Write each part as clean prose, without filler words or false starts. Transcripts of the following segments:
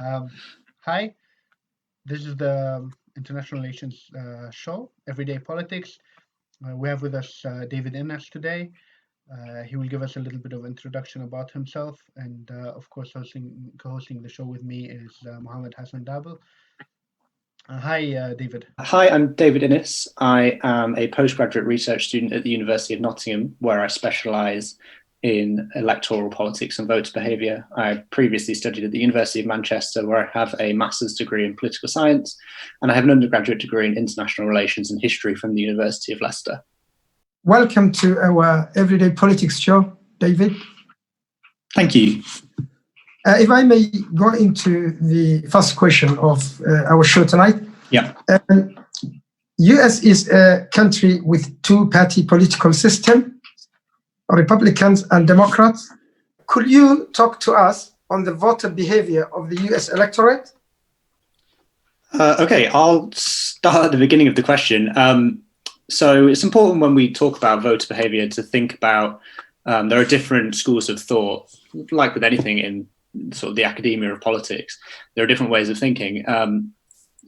Um, Hi, this is the International Relations show, Everyday Politics. We have with us David Innes today. He will give us a little bit of introduction about himself, and of course, co-hosting the show with me is Mohammad Hassan Dable. Hi, David. Hi, I'm David Innes. I am a postgraduate research student at the University of Nottingham, where I specialise in electoral politics and voter behaviour. I previously studied at the University of Manchester, where I have a master's degree in political science, and I have an undergraduate degree in international relations and history from the University of Leicester. Welcome to our Everyday Politics show, David. Thank you. If I may go into the first question of our show tonight. Yeah. US is a country with two-party political system, Republicans and Democrats. Could you talk to us on the voter behavior of the US electorate? Okay, I'll start at the beginning of the question. So it's important when we talk about voter behavior to think about there are different schools of thought, like with anything in sort of the academia of politics. There are different ways of thinking.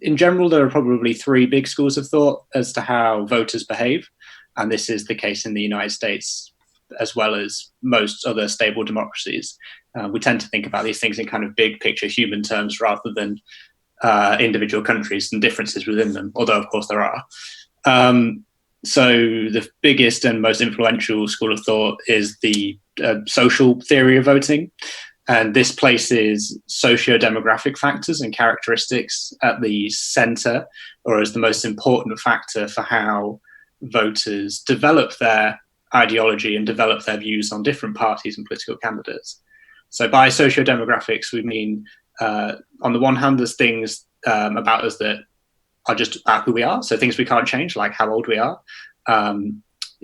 In general, there are probably three big schools of thought as to how voters behave. And this is the case in the United States, as well as most other stable democracies. We tend to think about these things in kind of big picture human terms rather than individual countries and differences within them, although of course there are. So the biggest and most influential school of thought is the social theory of voting. And this places socio-demographic factors and characteristics at the center, or as the most important factor for how voters develop their ideology and develop their views on different parties and political candidates. So by socio-demographics, we mean, on the one hand, there's things about us that are just about who we are. So things we can't change, like how old we are, our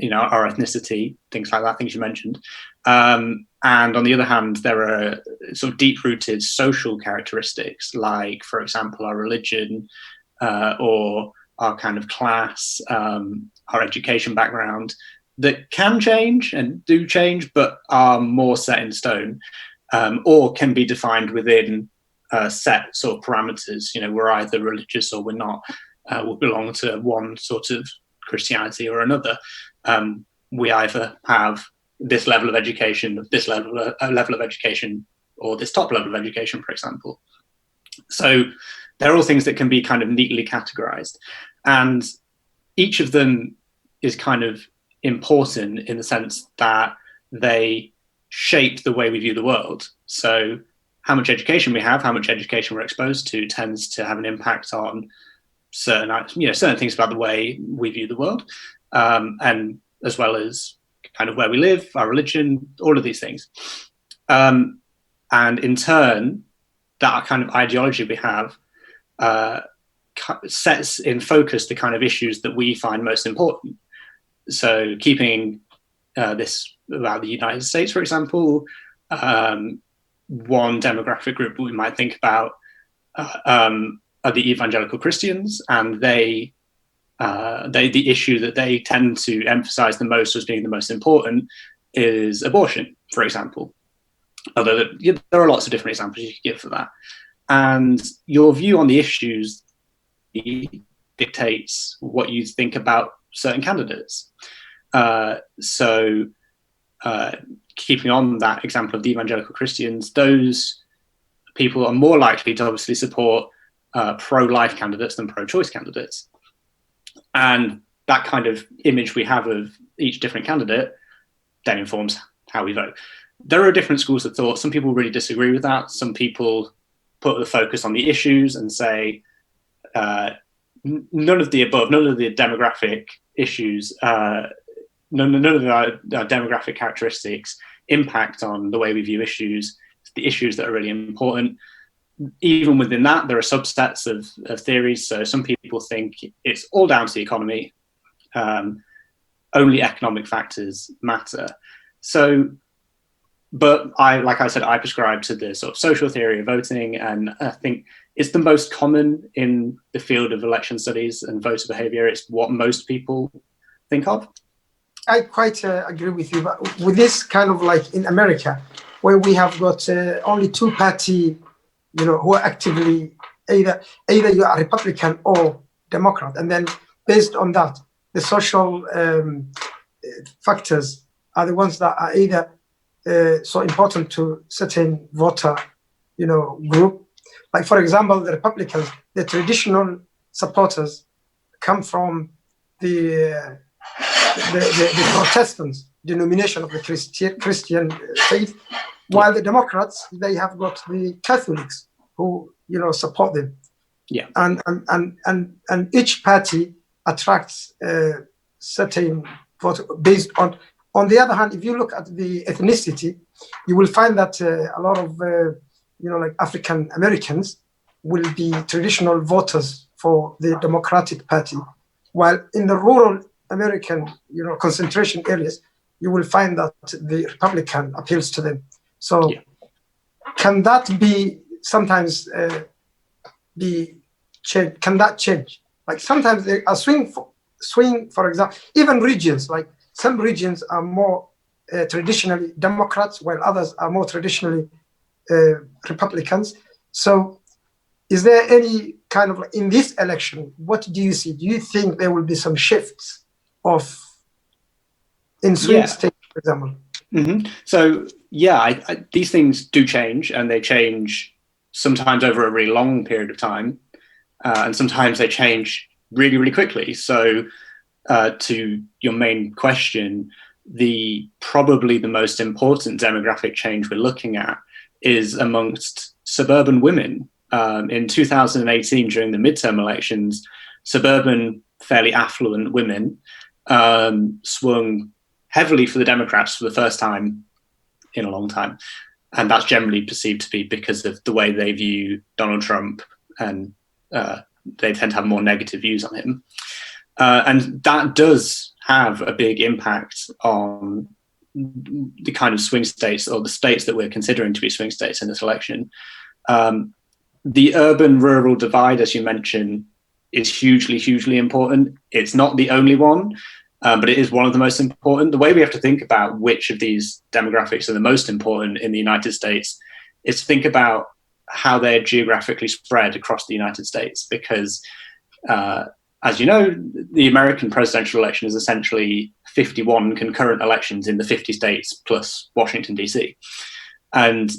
ethnicity, things like that, things you mentioned. And on the other hand, there are sort of deep-rooted social characteristics, like, for example, our religion or our kind of class, our education background, that can change and do change, but are more set in stone, or can be defined within set sort of parameters. We're either religious or we're not. We belong to one sort of Christianity or another. We either have this level of education, this level of education, or this top level of education, for example. So they're all things that can be kind of neatly categorized. And each of them is kind of important in the sense that they shape the way we view the world. So how much education we have, how much education we're exposed to tends to have an impact on certain things about the way we view the world, and as well as kind of where we live, our religion, all of these things. And in turn, that kind of ideology we have sets in focus the kind of issues that we find most important. So keeping this about the United States, for example, one demographic group that we might think about are the evangelical Christians, and the issue that they tend to emphasize the most as being the most important is abortion, for example. Although there are lots of different examples you could give for that. And your view on the issues dictates what you think about certain candidates. Keeping on that example of the evangelical Christians, those people are more likely to obviously support pro-life candidates than pro-choice candidates. And that kind of image we have of each different candidate then informs how we vote. There are different schools of thought. Some people really disagree with that. Some people put the focus on the issues and say none of the above, none of the demographic issues, none of the demographic characteristics impact on the way we view issues. It's the issues that are really important. Even within that, there are subsets of theories. So some people think it's all down to the economy. Only economic factors matter. But like I said, I prescribe to the sort of social theory of voting, and I think it's the most common in the field of election studies and voter behavior. It's what most people think of. I quite agree with you. But with this kind of like in America, where we have got only two-party who are actively either you are Republican or Democrat, and then based on that, the social factors are the ones that are either so important to certain voter, group. Like, for example, the Republicans, the traditional supporters come from the Protestant denomination of the Christian faith, while the Democrats, they have got the Catholics who support them. Yeah. And each party attracts certain vote based on. On the other hand, if you look at the ethnicity, you will find that a lot of like African Americans will be traditional voters for the Democratic Party, while in the rural American concentration areas, you will find that the Republican appeals to them. So can that be sometimes be changed? Can that change? Like sometimes a swing, for example, even regions, like some regions are more traditionally Democrats, while others are more traditionally Republicans. So is there any kind of, in this election, what do you see? Do you think there will be some shifts in swing states, for example? Mm-hmm. So these things do change, and they change sometimes over a really long period of time, and sometimes they change really, really quickly. So to your main question, probably the most important demographic change we're looking at is amongst suburban women. In 2018, during the midterm elections, suburban, fairly affluent women swung heavily for the Democrats for the first time in a long time. And that's generally perceived to be because of the way they view Donald Trump, and they tend to have more negative views on him. And that does have a big impact on the kind of swing states, or the states that we're considering to be swing states in this election. The urban-rural divide, as you mentioned, is hugely, hugely important. It's not the only one, but it is one of the most important. The way we have to think about which of these demographics are the most important in the United States is to think about how they're geographically spread across the United States, because as you know, the American presidential election is essentially 51 concurrent elections in the 50 states plus Washington, D.C. And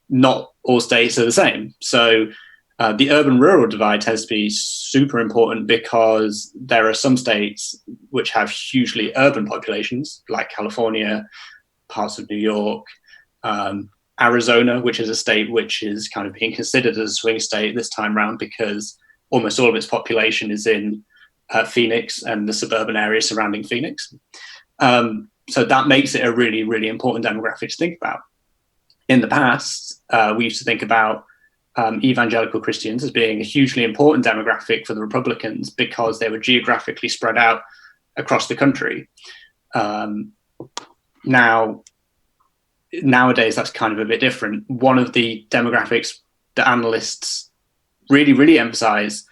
not all states are the same. So the urban-rural divide tends to be super important because there are some states which have hugely urban populations, like California, parts of New York, Arizona, which is a state which is kind of being considered as a swing state this time around because almost all of its population is in Phoenix and the suburban areas surrounding Phoenix. So that makes it a really, really important demographic to think about. In the past, we used to think about evangelical Christians as being a hugely important demographic for the Republicans because they were geographically spread out across the country. Nowadays, that's kind of a bit different. One of the demographics that analysts really, really emphasize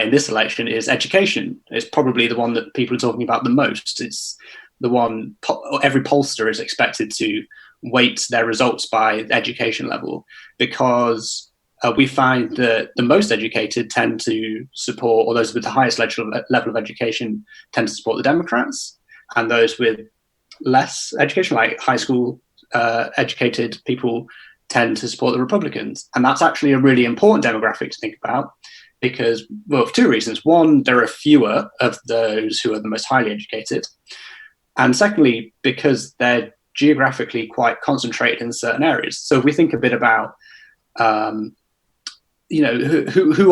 in this election is education. It's probably the one that people are talking about the most. It's the one every pollster is expected to weight their results by education level, because we find that the most educated tend to support, or those with the highest level of education tend to support the Democrats, and those with less education, like high school educated people, tend to support the Republicans. And that's actually a really important demographic to think about because, well, for two reasons. One, there are fewer of those who are the most highly educated. And secondly, because they're geographically quite concentrated in certain areas. So if we think a bit about, who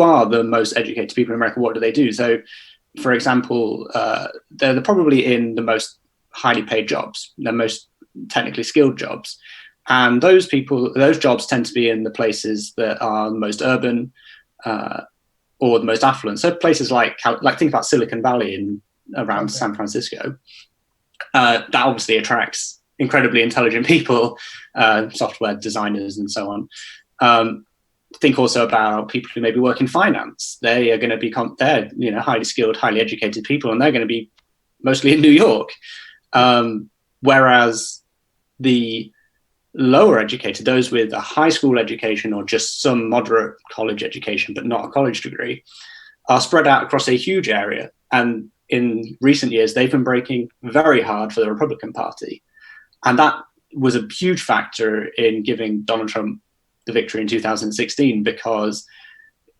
are the most educated people in America, what do they do? So, for example, they're probably in the most highly paid jobs, the most technically skilled jobs. And those jobs tend to be in the places that are the most urban or the most affluent. So places like think about Silicon Valley around San Francisco. That obviously attracts incredibly intelligent people, software designers and so on. Think also about people who maybe work in finance. They are going to be highly skilled, highly educated people, and they're going to be mostly in New York. Whereas the lower educated, those with a high school education or just some moderate college education, but not a college degree, are spread out across a huge area. And in recent years, they've been breaking very hard for the Republican Party. And that was a huge factor in giving Donald Trump the victory in 2016, because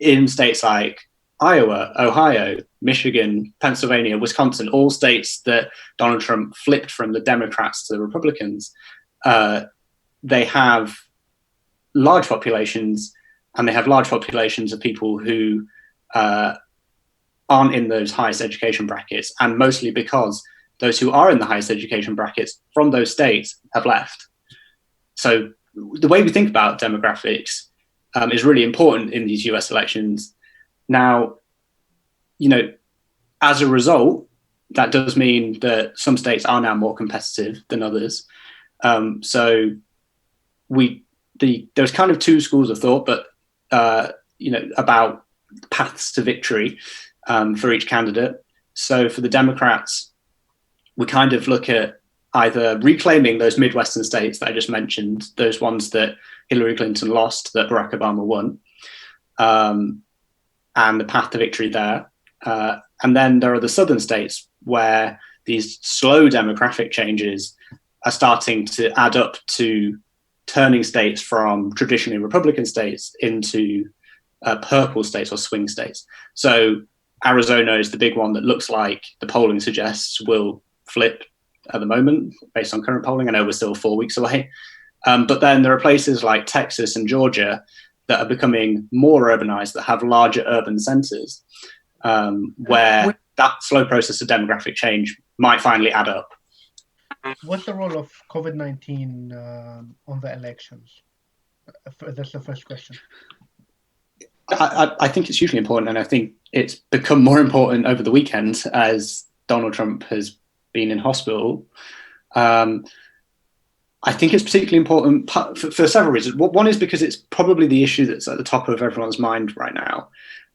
in states like Iowa, Ohio, Michigan, Pennsylvania, Wisconsin, all states that Donald Trump flipped from the Democrats to the Republicans, they have large populations, and they have large populations of people who aren't in those highest education brackets, and mostly because those who are in the highest education brackets from those states have left. So the way we think about demographics is really important in these US elections. Now, as a result, that does mean that some states are now more competitive than others. So there's kind of two schools of thought, but about paths to victory for each candidate. So for the Democrats, we kind of look at either reclaiming those Midwestern states that I just mentioned, those ones that Hillary Clinton lost, that Barack Obama won, and the path to victory there. And then there are the southern states where these slow demographic changes are starting to add up to turning states from traditionally Republican states into purple states or swing states. So Arizona is the big one that looks like the polling suggests will flip at the moment based on current polling. I know we're still 4 weeks away. But then there are places like Texas and Georgia that are becoming more urbanized, that have larger urban centers, where that slow process of demographic change might finally add up. What's the role of COVID-19 on the elections? That's the first question. I think it's hugely important, and I think it's become more important over the weekend as Donald Trump has been in hospital. I think it's particularly important for several reasons. One is because it's probably the issue that's at the top of everyone's mind right now.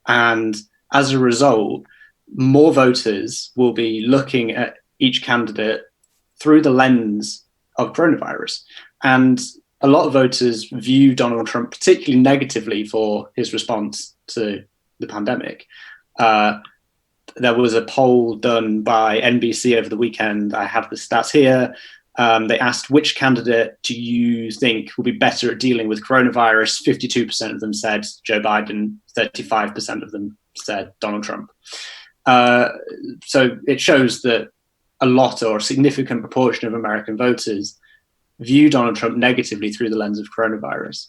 And as a result, more voters will be looking at each candidate through the lens of coronavirus. And a lot of voters view Donald Trump particularly negatively for his response to the pandemic. There was a poll done by NBC over the weekend. I have the stats here. They asked which candidate do you think will be better at dealing with coronavirus. 52% of them said Joe Biden, 35% of them said Donald Trump. So it shows that a lot or a significant proportion of American voters view Donald Trump negatively through the lens of coronavirus.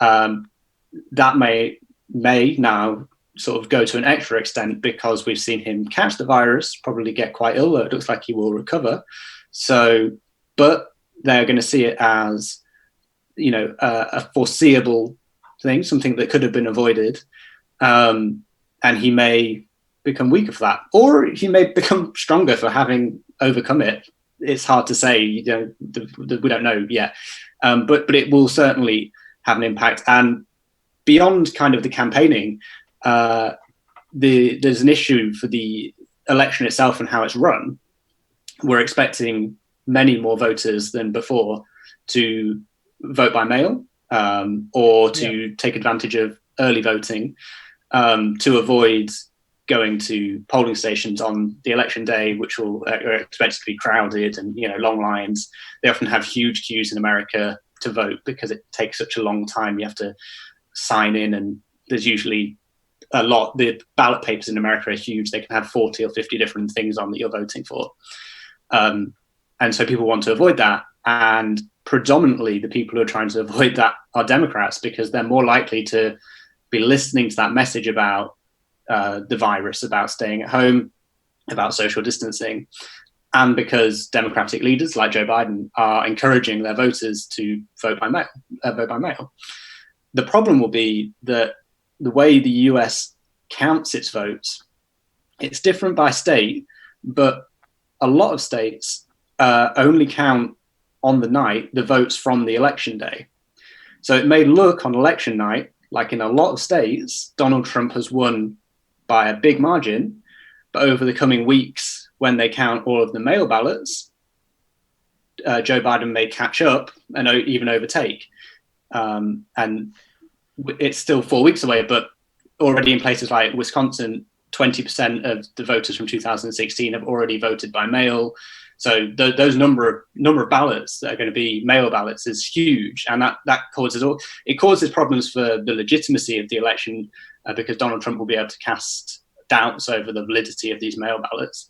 That may now sort of go to an extra extent because we've seen him catch the virus, probably get quite ill, though it looks like he will recover. So, but they're going to see it as, a foreseeable thing, something that could have been avoided. And he may become weaker for that, or he may become stronger for having overcome it. It's hard to say, we don't know yet. But it will certainly have an impact. And beyond kind of the campaigning, there's an issue for the election itself and how it's run. We're expecting many more voters than before to vote by mail or to take advantage of early voting to avoid going to polling stations on the election day, which are expected to be crowded and long lines. They often have huge queues in America to vote because it takes such a long time. You have to sign in, and there's usually a lot. The ballot papers in America are huge. They can have 40 or 50 different things on that you're voting for. And so people want to avoid that. And predominantly the people who are trying to avoid that are Democrats, because they're more likely to be listening to that message about the virus, about staying at home, about social distancing, and because Democratic leaders like Joe Biden are encouraging their voters to vote by mail. The problem will be that the way the US counts its votes, it's different by state, but a lot of states only count on the night the votes from the election day. So it may look on election night like in a lot of states, Donald Trump has won by a big margin, but over the coming weeks, when they count all of the mail ballots, Joe Biden may catch up and even overtake. And it's still 4 weeks away, but already in places like Wisconsin, 20% of the voters from 2016 have already voted by mail. So those number of ballots that are going to be mail ballots is huge, and that causes problems for the legitimacy of the election because Donald Trump will be able to cast doubts over the validity of these mail ballots.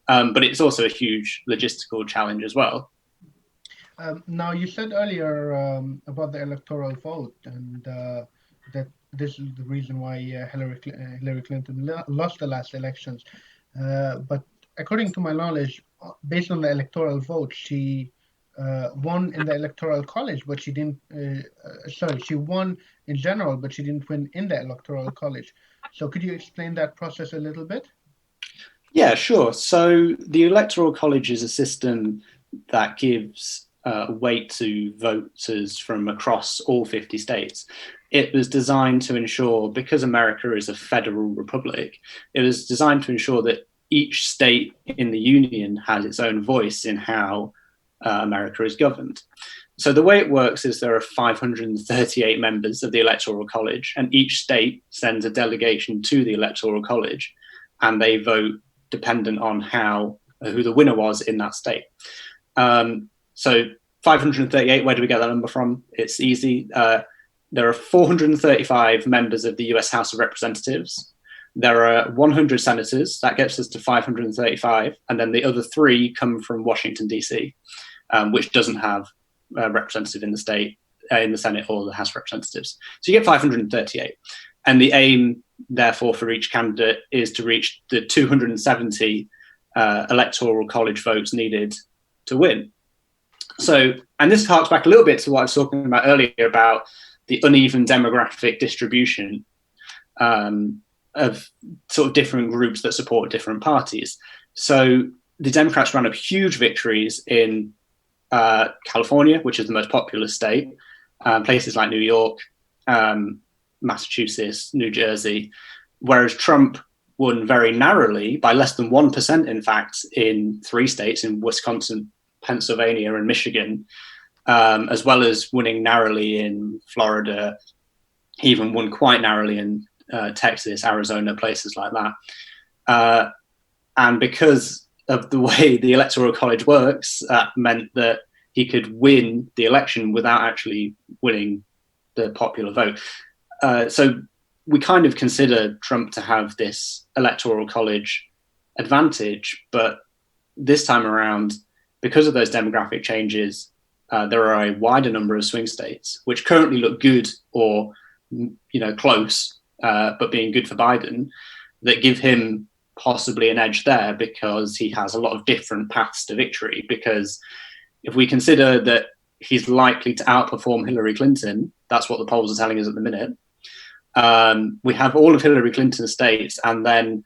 But it's also a huge logistical challenge as well. Now, you said earlier about the electoral vote, and that this is the reason why Hillary Clinton lost the last elections. But according to my knowledge, based on the electoral vote, she won in the Electoral College, but she didn't. She won in general, but she didn't win in the Electoral College. So, could you explain that process a little bit? Yeah, sure. So, the Electoral College is a system that gives weight to voters from across all 50 states. It was designed to ensure, because America is a federal republic, it was designed to ensure that each state in the union has its own voice in how America is governed. So the way it works is there are 538 members of the Electoral College, and each state sends a delegation to the Electoral College, and they vote dependent on who the winner was in that state. So 538, where do we get that number from? It's easy. There are 435 members of the US House of Representatives. There are 100 senators. That gets us to 535. And then the other 3 come from Washington, D.C., which doesn't have a representative in the state, in the Senate or the House of Representatives. So you get 538. And the aim, therefore, for each candidate is to reach the 270 Electoral College votes needed to win. So, and this harks back a little bit to what I was talking about earlier about the uneven demographic distribution of sort of different groups that support different parties. So the Democrats ran up huge victories in California, which is the most populous state, places like New York, Massachusetts, New Jersey, whereas Trump won very narrowly by less than 1%, in fact, in 3 states, in Wisconsin, Pennsylvania, and Michigan, as well as winning narrowly in Florida. He even won quite narrowly in Texas, Arizona, places like that. And because of the way the Electoral College works, that meant that he could win the election without actually winning the popular vote. So we kind of consider Trump to have this Electoral College advantage, but this time around, because of those demographic changes, there are a wider number of swing states, which currently look good or close, but being good for Biden, that give him possibly an edge there because he has a lot of different paths to victory. Because if we consider that he's likely to outperform Hillary Clinton, that's what the polls are telling us at the minute. We have all of Hillary Clinton's states, and then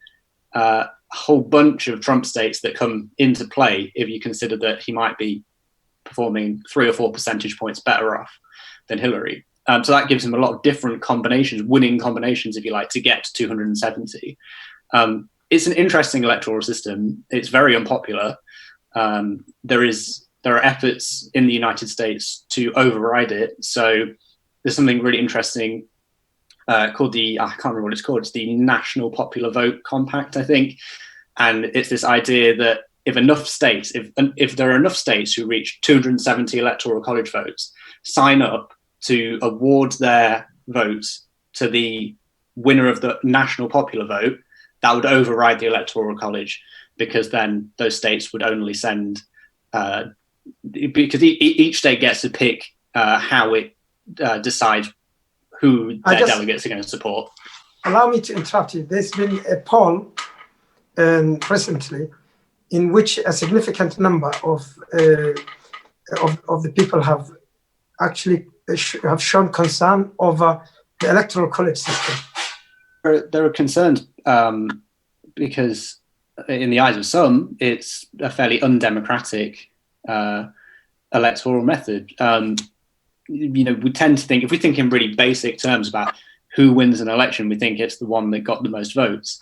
a whole bunch of Trump states that come into play if you consider that he might be performing 3 or 4 percentage points better off than Hillary. So that gives him a lot of different combinations, winning combinations, if you like, to get to 270. It's an interesting electoral system. It's very unpopular. There are efforts in the United States to override it. So there's something really interesting called I can't remember what it's called. It's the National Popular Vote Compact, I think. And it's this idea that if there are enough states who reach 270 Electoral College votes, sign up to award their votes to the winner of the national popular vote, that would override the Electoral College, because then those states would only send, because each state gets to pick how it decides who their delegates are going to support. Allow me to interrupt you. There's been a poll recently in which a significant number of the people have actually have shown concern over the Electoral College system. There are concerns because in the eyes of some, it's a fairly undemocratic electoral method. We tend to think, if we think in really basic terms about who wins an election, we think it's the one that got the most votes.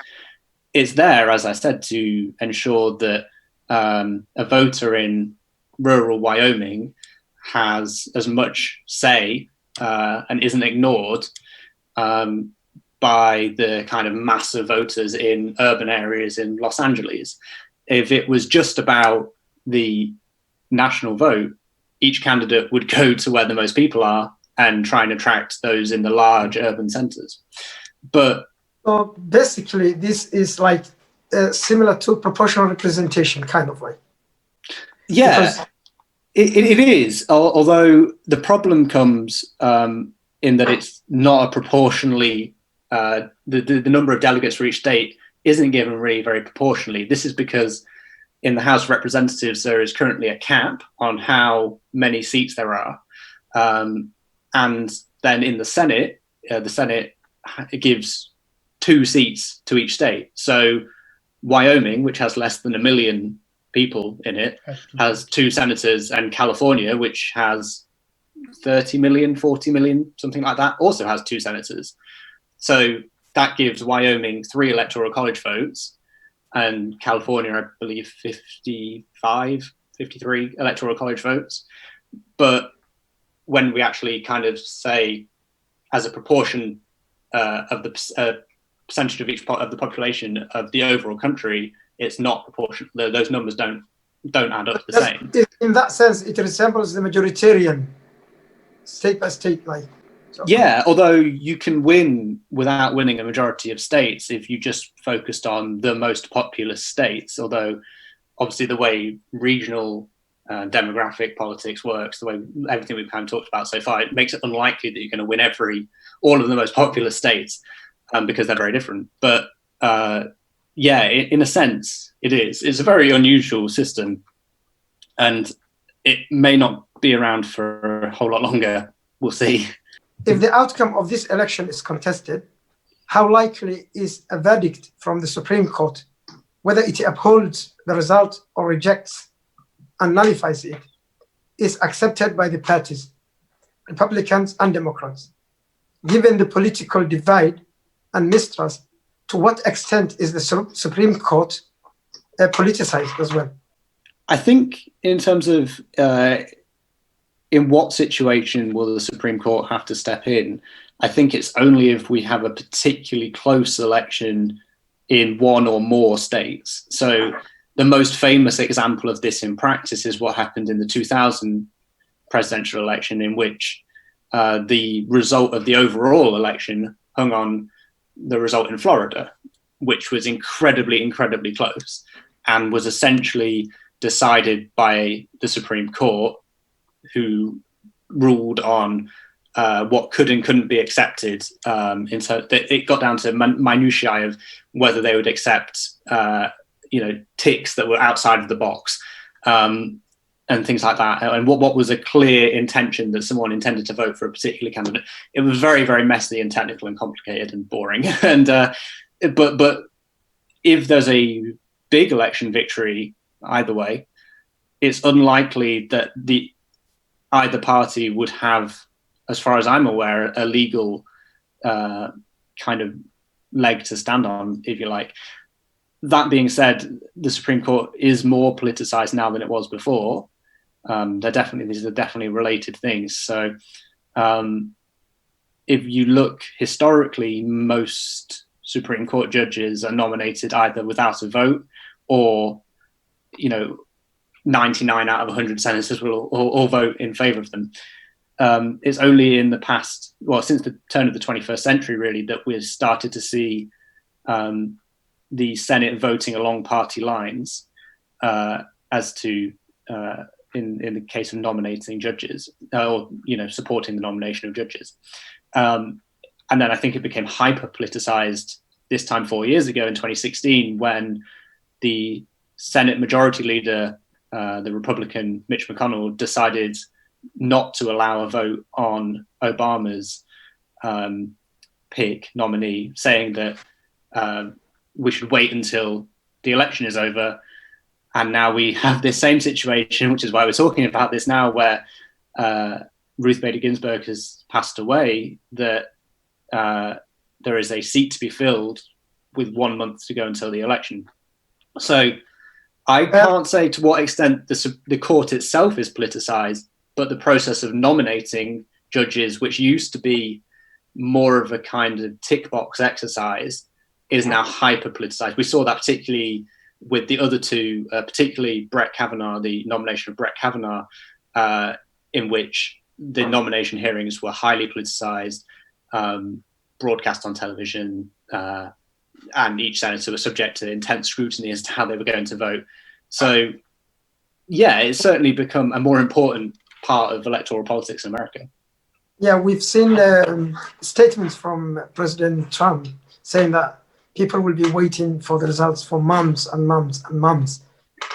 It's there, as I said, to ensure that a voter in rural Wyoming has as much say and isn't ignored by the kind of mass of voters in urban areas in Los Angeles. If it was just about the national vote, each candidate would go to where the most people are and try and attract those in the large urban centers. But so basically, this is like similar to proportional representation, kind of way. Yeah, because it is. Although the problem comes in that it's not a proportionally, the number of delegates for each state isn't given really very proportionally. This is because in the House of Representatives, there is currently a cap on how many seats there are. And then in the Senate gives 2 seats to each state. So Wyoming, which has less than 1 million people in it, has 2 senators, and California, which has 30 million, 40 million, something like that, also has 2 senators. So that gives Wyoming 3 electoral college votes, and California, I believe, 55, 53 electoral college votes. But when we actually kind of say, as a proportion of the percentage of each part of the population of the overall country, it's not proportional. Those numbers don't add up the same. In that sense, it resembles the majoritarian state by state, like. So. Yeah, although you can win without winning a majority of states if you just focused on the most populous states. Although, obviously, the way regional demographic politics works, the way everything we've kind of talked about so far, it makes it unlikely that you're going to win all of the most populous states because they're very different. But yeah, in a sense, it is. It's a very unusual system, and it may not be around for a whole lot longer. We'll see. If the outcome of this election is contested, how likely is a verdict from the Supreme Court, whether it upholds the result or rejects and nullifies it, is accepted by the parties, Republicans and Democrats? Given the political divide and mistrust, to what extent is the Supreme Court politicized as well? I think in terms of in what situation will the Supreme Court have to step in, I think it's only if we have a particularly close election in one or more states. So the most famous example of this in practice is what happened in the 2000 presidential election, in which the result of the overall election hung on the result in Florida, which was incredibly, incredibly close and was essentially decided by the Supreme Court, who ruled on what could and couldn't be accepted. It got down to minutiae of whether they would accept, ticks that were outside of the box and things like that. And what was a clear intention that someone intended to vote for a particular candidate. It was very, very messy and technical and complicated and boring. And but if there's a big election victory either way, it's unlikely that either party would have, as far as I'm aware, a legal kind of leg to stand on, if you like. That being said, the Supreme Court is more politicized now than it was before. These are definitely related things. So if you look historically, most Supreme Court judges are nominated either without a vote or, 99 out of 100 senators will all vote in favor of them. It's only in the past, since the turn of the 21st century, really, that we've started to see the Senate voting along party lines as to, in the case of nominating judges or, supporting the nomination of judges. And then I think it became hyper politicized this time 4 years ago in 2016, when the Senate Majority Leader, the Republican Mitch McConnell, decided not to allow a vote on Obama's pick nominee, saying that we should wait until the election is over. And now we have this same situation, which is why we're talking about this now, where Ruth Bader Ginsburg has passed away, that there is a seat to be filled with 1 month to go until the election. So I can't say to what extent the court itself is politicized, but the process of nominating judges, which used to be more of a kind of tick box exercise, is now hyper politicized. We saw that particularly with the other two, particularly Brett Kavanaugh, the nomination of Brett Kavanaugh, in which the nomination hearings were highly politicized, broadcast on television, and each senator was subject to intense scrutiny as to how they were going to vote. So, yeah, it's certainly become a more important part of electoral politics in America. Yeah, we've seen statements from President Trump saying that people will be waiting for the results for months and months and months.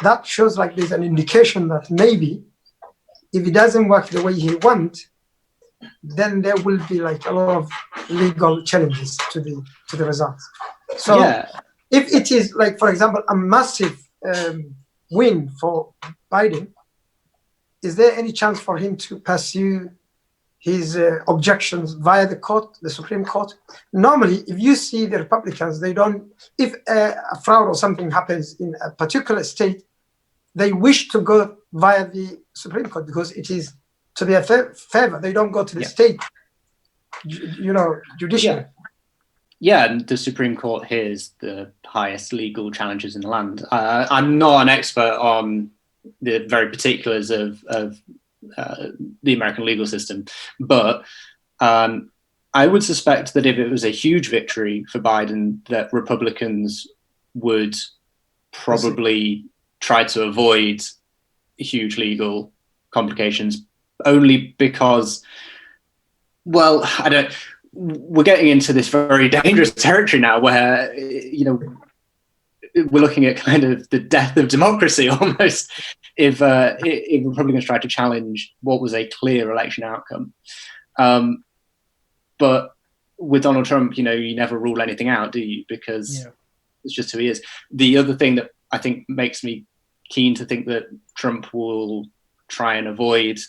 That shows like there's an indication that maybe if it doesn't work the way he wants, then there will be like a lot of legal challenges to the results. So if it is like, for example, a massive win for Biden, is there any chance for him to pursue his objections via the court, the Supreme Court? Normally, if you see the Republicans, they don't, if a fraud or something happens in a particular state, they wish to go via the Supreme Court because it is to their favor. They don't go to the state, judiciary. Yeah, and the Supreme Court hears the highest legal challenges in the land. I'm not an expert on the very particulars of the American legal system, but I would suspect that if it was a huge victory for Biden, that Republicans would probably try to avoid huge legal complications, only because, well, we're getting into this very dangerous territory now where, we're looking at kind of the death of democracy almost if Republicans try to challenge what was a clear election outcome. But with Donald Trump, you never rule anything out, do you? Because it's just who he is. The other thing that I think makes me keen to think that Trump will try and avoid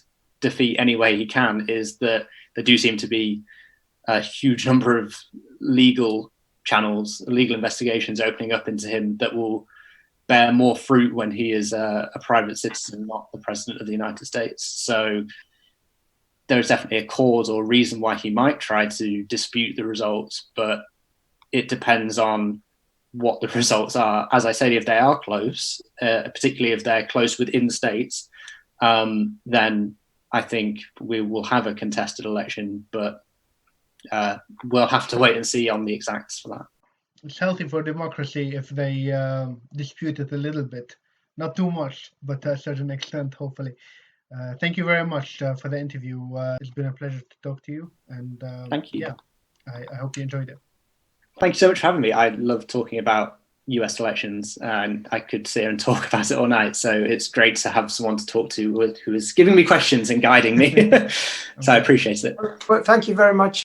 defeat any way he can is that there do seem to be a huge number of legal channels, legal investigations opening up into him that will bear more fruit when he is a private citizen, not the president of the United States. So there's definitely a cause or reason why he might try to dispute the results, but it depends on what the results are. As I say, if they are close, particularly if they're close within states, then I think we will have a contested election, but we'll have to wait and see on the exacts for that. It's healthy for democracy if they dispute it a little bit, not too much, but to a certain extent, hopefully. Thank you very much for the interview. It's been a pleasure to talk to you, and thank you. Yeah, I hope you enjoyed it. Thank you so much for having me. I love talking about US elections, and I could sit here and talk about it all night. So it's great to have someone to talk to who is giving me questions and guiding me. So I appreciate it. Well, thank you very much.